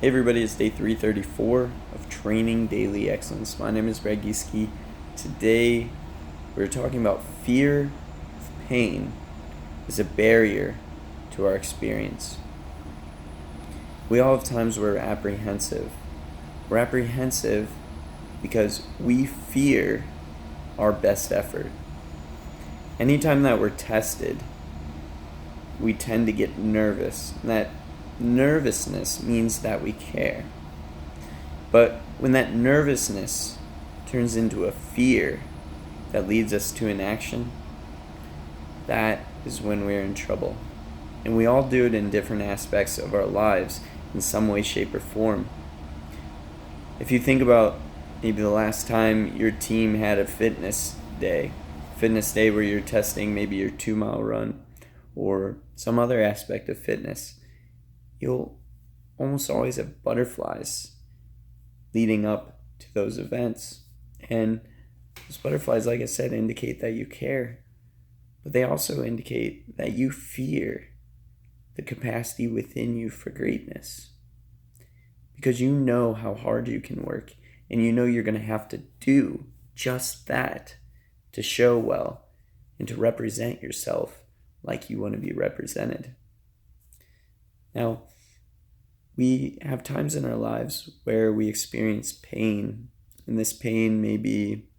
Hey everybody, it's day 334 of Training Daily Excellence. My name is Brad Gieske. Today we're talking about fear of pain is a barrier to our experience. We all have times where we're apprehensive. We're apprehensive because we fear our best effort. Anytime that we're tested, we tend to get nervous. And that nervousness means that we care. But when that nervousness turns into a fear that leads us to inaction, that is when we're in trouble. And we all do it in different aspects of our lives in some way, shape, or form. If you think about maybe the last time your team had a fitness day where you're testing maybe your 2-mile run or some other aspect of fitness, you'll almost always have butterflies leading up to those events. And those butterflies, like I said, indicate that you care, but they also indicate that you fear the capacity within you for greatness. Because you know how hard you can work, and you know you're going to have to do just that to show well and to represent yourself like you want to be represented. Now, we have times in our lives where we experience pain, and this pain may be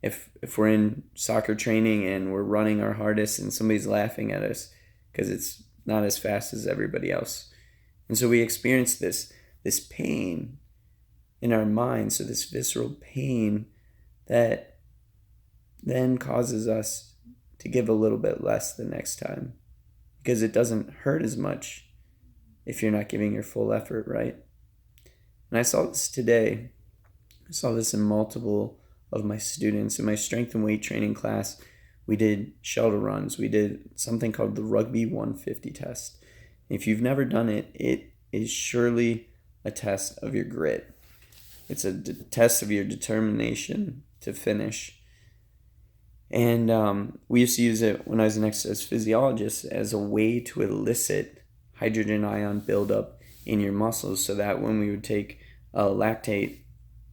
if we're in soccer training and we're running our hardest and somebody's laughing at us because it's not as fast as everybody else. And so we experience this pain in our mind, so this visceral pain that then causes us to give a little bit less the next time because it doesn't hurt as much if you're not giving your full effort, right? And I saw this today. I saw this in multiple of my students. In my strength and weight training class, we did shuttle runs. We did something called the Rugby 150 test. If you've never done it, it is surely a test of your grit. It's a test of your determination to finish. And we used to use it when I was an exercise physiologist as a way to elicit hydrogen ion buildup in your muscles, so that when we would take a lactate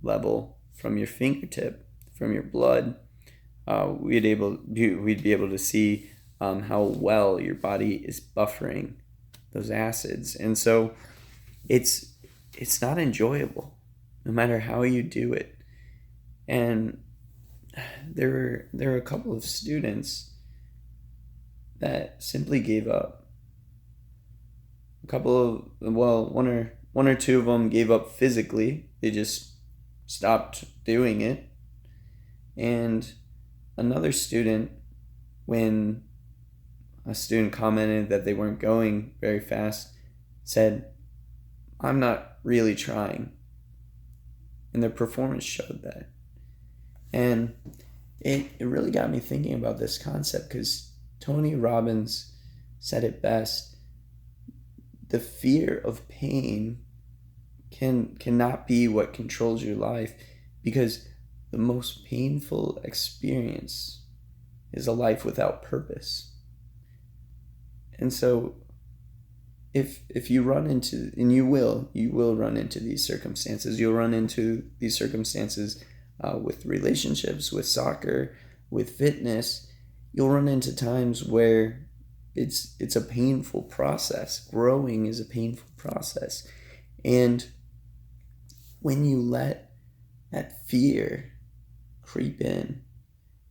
level from your fingertip, from your blood, we'd be able to see how well your body is buffering those acids. And so it's not enjoyable no matter how you do it. And there were a couple of students that simply gave up. One or two of them gave up physically. They just stopped doing it. And another student, when a student commented that they weren't going very fast, said, "I'm not really trying." And their performance showed that. And it really got me thinking about this concept, because Tony Robbins said it best. The fear of pain cannot be what controls your life, because the most painful experience is a life without purpose. And so if you run into, and you will run into these circumstances. You'll run into these circumstances with relationships, with soccer, with fitness. You'll run into times where it's a painful process. Growing is a painful process. And when you let that fear creep in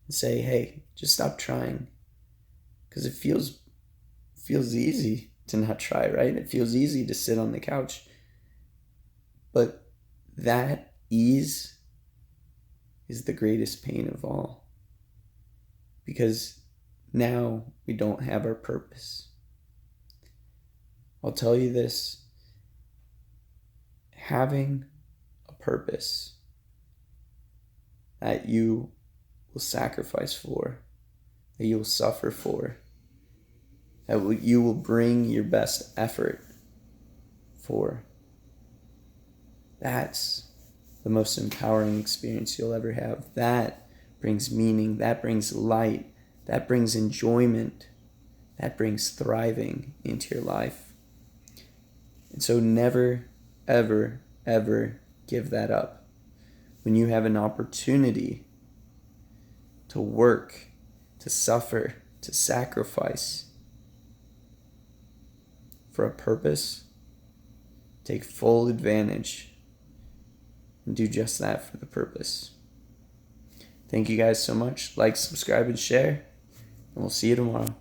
and say, "Hey, just stop trying," because it feels easy to not try, right? It feels easy to sit on the couch. But that ease is the greatest pain of all, because now we don't have our purpose. I'll tell you this: having a purpose that you will sacrifice for, that you will suffer for, that you will bring your best effort for, that's the most empowering experience you'll ever have. That brings meaning, that brings light, that brings enjoyment, that brings thriving into your life. And so never, ever, ever give that up. When you have an opportunity to work, to suffer, to sacrifice for a purpose, take full advantage and do just that for the purpose. Thank you guys so much. Like, subscribe, and share, and we'll see you tomorrow.